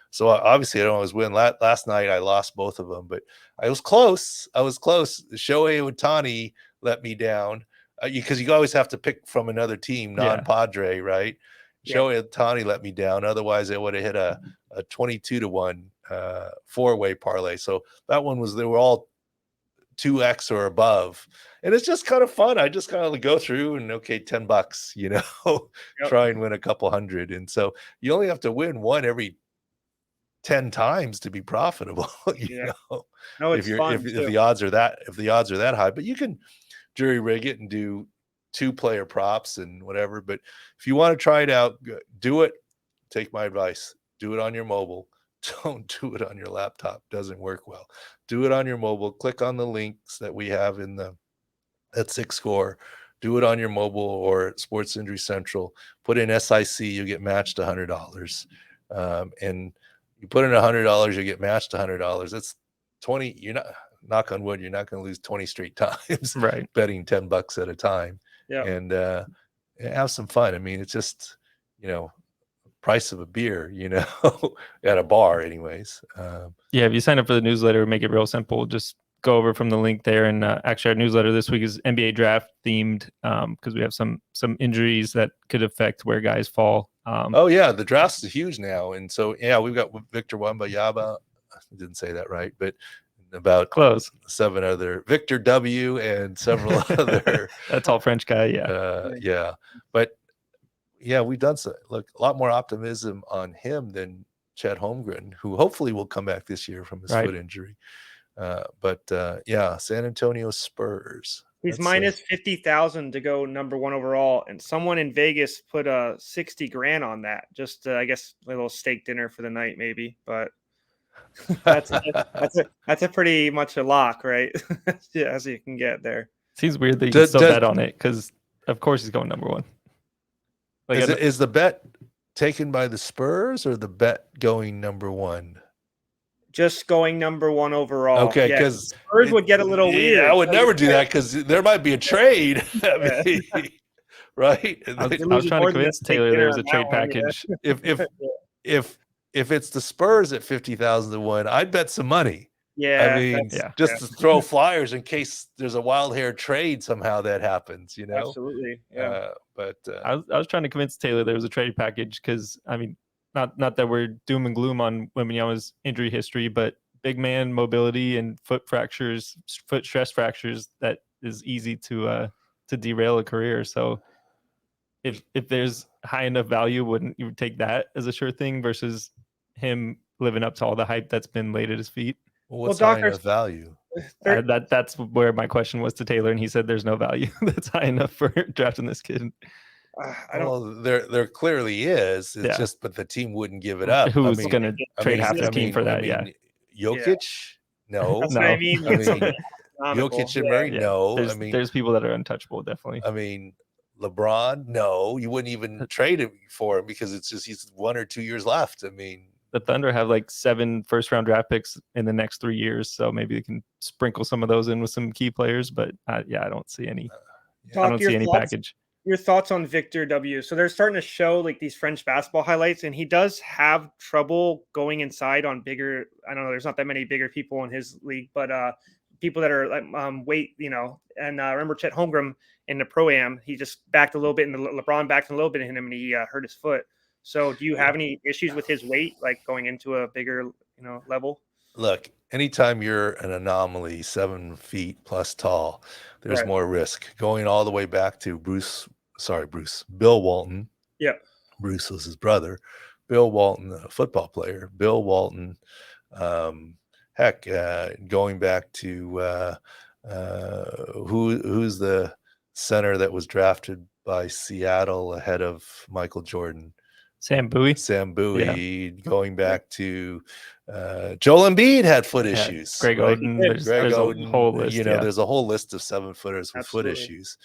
So obviously I don't always win. Last night I lost both of them, but I was close. Shohei Ohtani let me down because you always have to pick from another team, non-Padre, right? Yeah. Shohei Ohtani let me down. Otherwise, I would have hit a 22-1 4-way parlay. So that one they were all 2x or above, and it's just kind of fun. I just kind of go through and $10, try and win a couple hundred. And so you only have to win one every 10 times to be profitable. No, it's fun if the odds are that high, but you can jury rig it and do 2-player props and whatever. But if you want to try it out, do it. Take my advice. Do it on your mobile. Don't do it on your laptop. Doesn't work well. Do it on your mobile. Click on the links that we have at 6 Score. Do it on your mobile or at Sports Injury Central. Put in SIC, you get matched $100. And you put in $100, you get matched $100. That's 20. You're not, knock on wood, you're not going to lose 20 straight times. Right. Betting $10 at a time. Yeah. And have some fun. I mean, it's just, price of a beer, at a bar anyways. If you sign up for the newsletter, make it real simple. Just go over from the link there. And actually our newsletter this week is NBA draft themed because we have some injuries that could affect where guys fall. The draft is huge now. And so, we've got Victor Wembanyama. I didn't say that right, but about close 7 other Victor W and several other. That tall French guy. But we've done a lot more optimism on him than Chet Holmgren, who hopefully will come back this year from his foot injury. San Antonio Spurs. He's minus 50,000 to go number 1 overall, and someone in Vegas put 60 grand on that. Just I guess a little steak dinner for the night, maybe. But that's a pretty much a lock, right? Yeah, as you can get there. Seems weird that you can still bet on it because, of course, he's going number 1. Like, is the bet taken by the Spurs or the bet going number 1? Just going number 1 overall. Okay, because Spurs would get a little weird. I would never do that because there might be a trade. Right? I was trying to convince Taylor there was a trade package. If it's the Spurs at 50,000 to 1, I'd bet some money. Yeah, I mean, to throw flyers in case there's a wild hair trade somehow that happens. Absolutely. Yeah. But I was trying to convince Taylor there was a trade package because I mean. Not that we're doom and gloom on Wembanyama's injury history, but big man mobility and foot stress fractures, that is easy to derail a career. So if there's high enough value, wouldn't you take that as a sure thing versus him living up to all the hype that's been laid at his feet? Well, what's high enough value? That's where my question was to Taylor, and he said there's no value that's high enough for drafting this kid. There clearly is. It's just, but the team wouldn't give it up. Who's going to trade half the team for that? Jokic, no. That's what I mean. Jokic and Murray, no. There's people that are untouchable, definitely. I mean, LeBron, no. You wouldn't even trade him for him because it's just he's 1 or 2 years left. I mean, the Thunder have like 7 first-round draft picks in the next 3 years, so maybe they can sprinkle some of those in with some key players. But I don't see any. I don't see any package. Your thoughts on Victor W. So they're starting to show like these French basketball highlights, and he does have trouble going inside on bigger. I don't know. There's not that many bigger people in his league, but people that are like weight, And remember Chet Holmgren in the Pro-Am, he just backed a little bit, and LeBron backed a little bit in him, and he hurt his foot. So do you have any issues with his weight, like going into a bigger, level? Look, anytime you're an anomaly, 7 feet plus tall, there's more risk. Going all the way back to Bill Walton. Yeah. Bruce was his brother. Bill Walton, a football player. Bill Walton, going back to who's the center that was drafted by Seattle ahead of Michael Jordan? Sam Bowie. Going back to Joel Embiid had foot issues. Greg Oden. There's a whole list. There's a whole list of 7-footers with foot issues.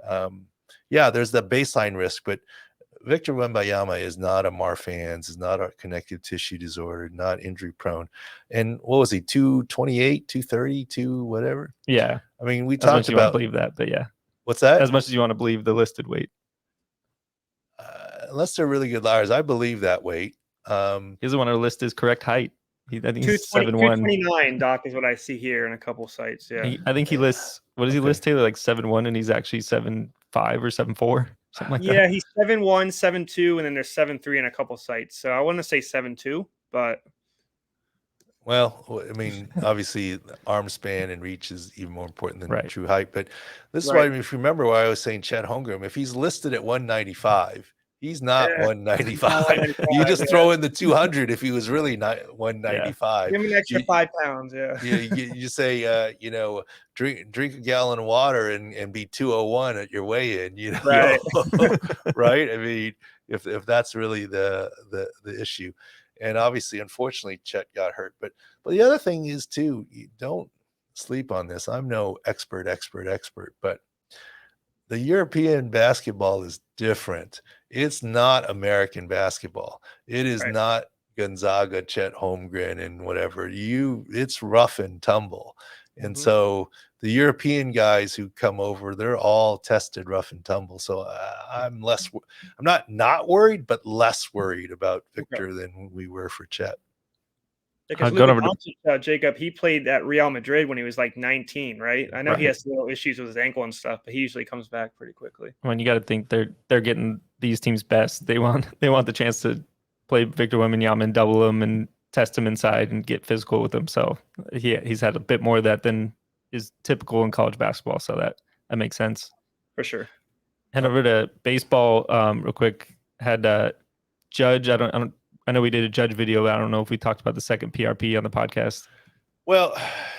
There's the baseline risk, but Victor Wembanyama is not a Marfan's, is not a connective tissue disorder, not injury prone. And what was he, 228, 230, 2 whatever? Yeah. I mean, we talked about. You want to believe that, but yeah. What's that? As much as you want to believe the listed weight. Unless they're really good liars, I believe that weight. He doesn't want to list his correct height. I think he's 7'1". 229, Doc, is what I see here in a couple sites. Yeah. I think he lists, what does he list, Taylor? Like 7'1", and he's actually 7'5" or 7'4", something like that. Yeah, he's 7'1", 7'2", and then there's 7'3" in a couple sites. So I want to say 7'2", but. Well, I mean, obviously, arm span and reach is even more important than true height. But this is why, if you remember why I was saying Chet Holmgren, if he's listed at 195, he's not 195. You just throw in the 200 if he was really 195. Give him an extra 5 pounds. You say, drink a gallon of water and be 201 at your weigh-in. Right? I mean, if that's really the issue. And obviously, unfortunately, Chet got hurt. But the other thing is, too, you don't sleep on this. I'm no expert, but the European basketball is different. It's not American basketball. It is not Gonzaga, Chet Holmgren, and whatever. It's rough and tumble. And so the European guys who come over, they're all tested rough and tumble. So I'm not worried, but less worried about Victor than we were for Chet. Because Jacob, he played at Real Madrid when he was like 19, right? I know he has little issues with his ankle and stuff, but he usually comes back pretty quickly. When you got to think they're getting these teams best. They want the chance to play Victor Wembanyama and double him and test him inside and get physical with him. So he's had a bit more of that than is typical in college basketball. So that makes sense. For sure. Head over to baseball real quick. Had Judge. I know we did a Judge video, but I don't know if we talked about the second PRP on the podcast. Well,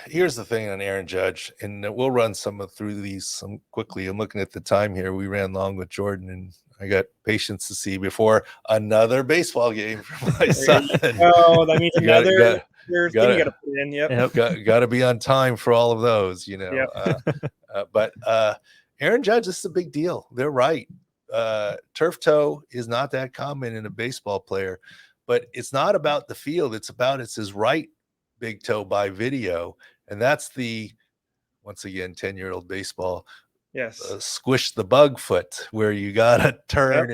here's the thing on Aaron Judge, and we'll run through these quickly. I'm looking at the time here. We ran long with Jordan, and I got patience to see before another baseball game for my son. Oh, that means another thing you got to put in. Yep. Got to be on time for all of those, you know. Yep. But Aaron Judge, this is a big deal. They're right. Turf toe is not that common in a baseball player, but it's not about the field. It's his right big toe by video, and that's once again 10-year-old baseball. Yes, squish the bug foot, where you gotta turn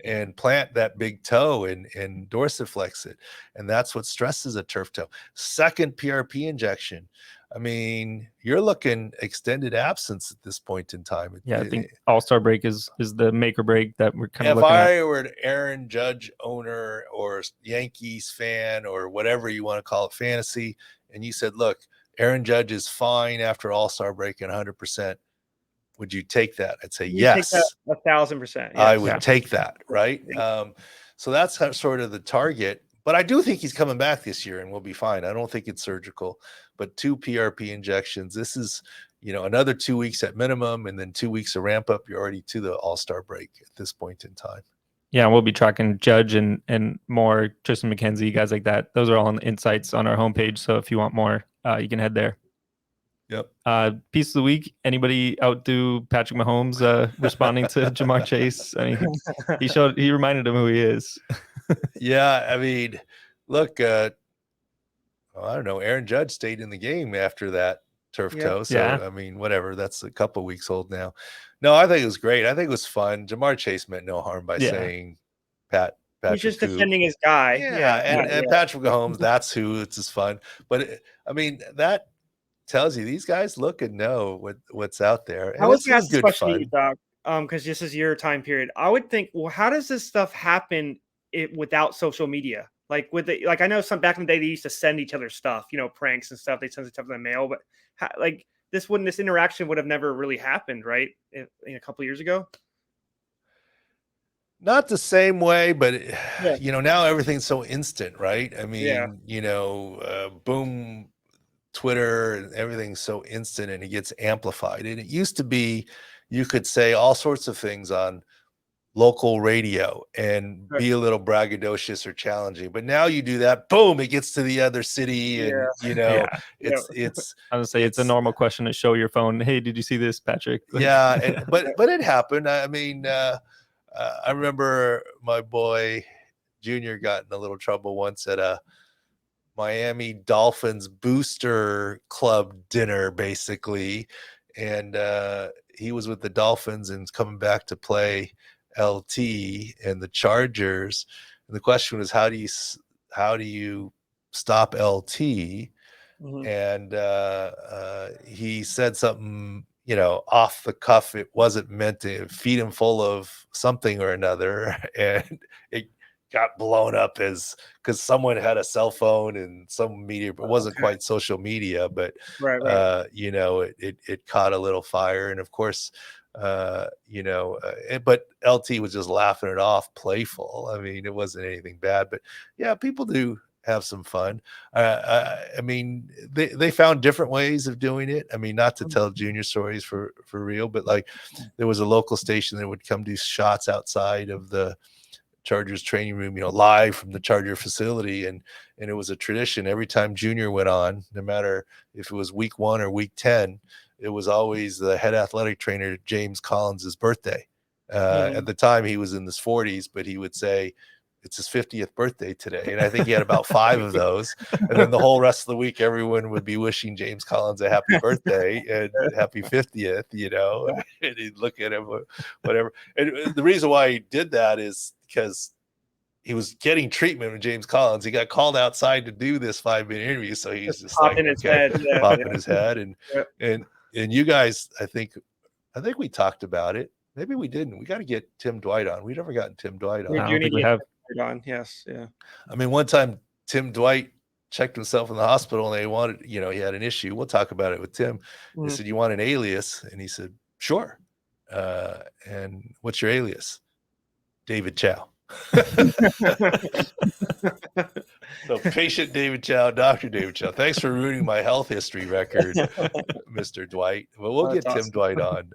and plant that big toe and dorsiflex it, and that's what stresses a turf toe. Second PRP injection. I mean, you're looking extended absence at this point in time. Yeah, I think All-Star break is the make or break that we're kind of looking at. If I were an Aaron Judge owner or Yankees fan or whatever you want to call it, fantasy, and you said, look, Aaron Judge is fine after All-Star break and 100%, would you take that? I'd say yes. 1,000%. Yes. I would take that, right? So that's sort of the target. But I do think he's coming back this year and we'll be fine. I don't think it's surgical, but 2 PRP injections. This is, another 2 weeks at minimum, and then 2 weeks of ramp up. You're already to the All-Star break at this point in time. Yeah, we'll be tracking Judge and more Tristan McKenzie, guys like that. Those are all in the insights on our homepage. So if you want more, you can head there. Yep. Piece of the week. Anybody outdo Patrick Mahomes responding to Jamar Chase? I mean, he reminded him who he is. Yeah, I mean, look, I don't know. Aaron Judge stayed in the game after that turf toe. So, I mean, whatever. That's a couple weeks old now. No, I think it was great. I think it was fun. Jamar Chase meant no harm by saying Patrick. He's just defending his guy. And Patrick Mahomes, that's who. It's just fun. But, I mean, that tells you these guys look and know what's out there. And I was going to ask this question to you, Doc, because this is your time period. I would think, well, how does this stuff happen without social media? Like I know some back in the day they used to send each other stuff, pranks and stuff. They send stuff in the mail, but this interaction would have never really happened, right? In a couple of years ago. Not the same way, but now everything's so instant, right? I mean, boom, Twitter and everything's so instant and it gets amplified. And it used to be you could say all sorts of things on local radio and be a little braggadocious or challenging, but now you do that, boom, it gets to the other city, and it's I would say it's a normal question to show your phone. Hey, did you see this, Patrick? But it happened. I mean, I remember my boy Junior got in a little trouble once at a Miami Dolphins booster club dinner, basically, and he was with the Dolphins and coming back to play LT and the Chargers, and the question was, how do you stop LT? Mm-hmm. And he said something off the cuff. It wasn't meant to feed him full of something or another, and it got blown up because someone had a cell phone and some media, but it wasn't quite social media, but it caught a little fire. And of course, but LT was just laughing it off, playful. I mean, it wasn't anything bad, but yeah, people do have some fun. I mean, they found different ways of doing it. I mean, not to tell Junior stories for real, but like there was a local station that would come do shots outside of the Chargers training room, live from the Charger facility. And it was a tradition. Every time Junior went on, no matter if it was week 1 or week 10, it was always the head athletic trainer, James Collins's birthday. At the time he was in his 40s, but he would say, it's his 50th birthday today. And I think he had about 5 of those. And then the whole rest of the week, everyone would be wishing James Collins a happy birthday and happy 50th, and he'd look at him, whatever. And the reason why he did that is because he was getting treatment with James Collins. He got called outside to do this 5-minute interview. So he's just popping his head. Popping his head. And you guys, I think we talked about it. Maybe we didn't. We got to get Tim Dwight on. We've never gotten Tim Dwight on. I don't think we have. On. Yes. Yeah. I mean, one time Tim Dwight checked himself in the hospital and they wanted, he had an issue. We'll talk about it with Tim. They said, you want an alias? And he said, sure. And what's your alias? David Chao. So patient David Chao, Dr. David Chao. Thanks for ruining my health history record, Mr. Dwight. Well, we'll get Tim Dwight on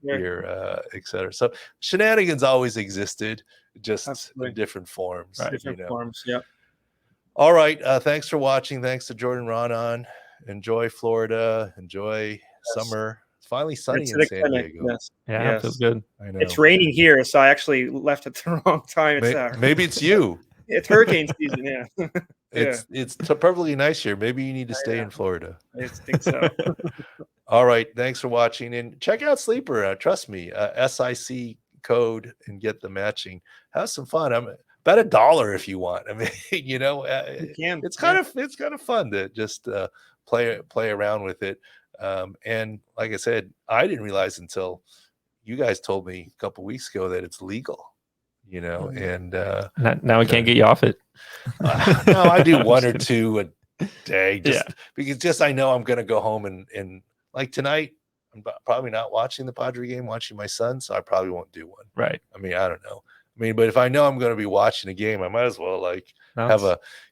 here, et cetera. So shenanigans always existed, just in different forms. Right. Different forms, yeah. All right. Thanks for watching. Thanks to Jordan Raanan. Enjoy Florida. Enjoy summer. It's finally sunny in San Diego. Yes. Yeah, it feels good. I know. It's raining here, so I actually left at the wrong time. Maybe it's you. It's hurricane season, yeah. It's perfectly nice here. Maybe you need to stay in Florida. I think so. All right. Thanks for watching. And check out Sleeper. Trust me, SIC code and get the matching. Have some fun. Bet $1 if you want. I mean, it's kind of fun to just play around with it. And like I said, I didn't realize until you guys told me a couple weeks ago that it's legal. And now we can't get you off it. No, I do one or two a day, because I know I'm going to go home and like tonight, I'm probably not watching the Padre game, watching my son, so I probably won't do one. Right. I mean, I don't know. But if I know I'm going to be watching a game, I might as well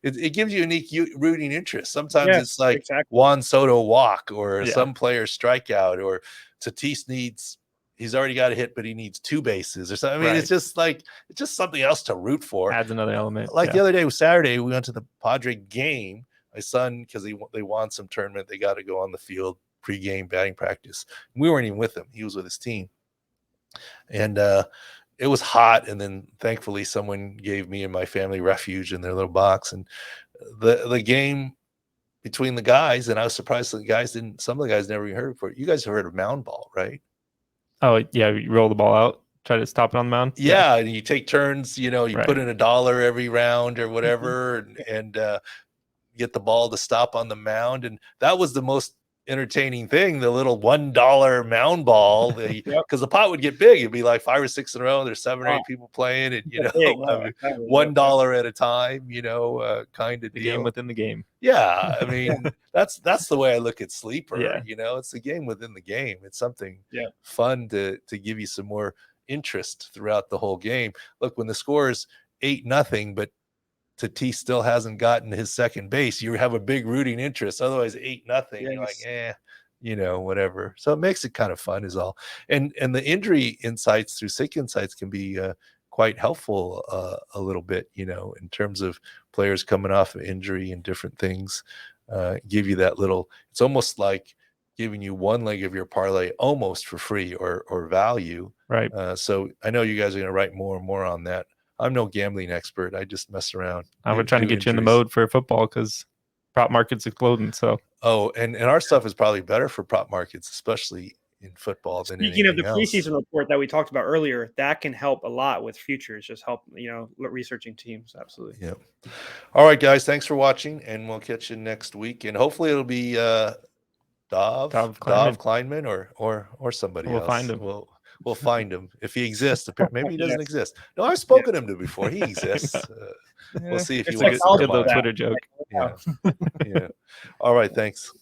it gives you a unique rooting interest. Sometimes it's like Juan Soto walk or some player strikeout, or Tatis he's already got a hit, but he needs 2 bases or something. I mean, it's just something else to root for. Adds another element. Like the other day was Saturday, we went to the Padre game. My son, because they won some tournament, they got to go on the field pre-game batting practice. We weren't even with him. He was with his team. And it was hot. And then thankfully someone gave me and my family refuge in their little box. And the game between the guys, and I was surprised some of the guys never even heard before. You guys have heard of mound ball, right? Oh, yeah. You roll the ball out, try to stop it on the mound. Yeah. And you take turns, you put in $1 every round or whatever, and get the ball to stop on the mound. And that was the most entertaining thing, the little $1 mound ball, because the pot would get big. It'd be like 5 or 6 in a row. There's 7 or 8 people playing, and $1 at a time, kind of deal. Game within the game. Yeah, I mean that's the way I look at Sleeper. It's the game within the game. It's something fun to give you some more interest throughout the whole game. Look, when the score is 8-0, but Tatis still hasn't gotten his second base, you have a big rooting interest. Otherwise, 8-0, you're like, whatever. So it makes it kind of fun, is all. And the injury insights through Sick Insights can be quite helpful a little bit, in terms of players coming off of injury and different things. Give you that little. It's almost like giving you one leg of your parlay almost for free or value. Right. So I know you guys are going to write more and more on that. I'm no gambling expert. I just mess around. I would try to get you in the mode for football because prop market's exploding. So and our stuff is probably better for prop markets, especially in football. Speaking of the preseason report that we talked about earlier, that can help a lot with futures. Just help researching teams. Absolutely. Yeah. All right, guys. Thanks for watching, and we'll catch you next week. And hopefully it'll be Dov Kleinman or somebody else. We'll find him. We'll find him if he exists. Maybe he doesn't exist. No, I've spoken to him before. He exists. We'll see if he will. Good little Twitter joke. Yeah. All right. Thanks.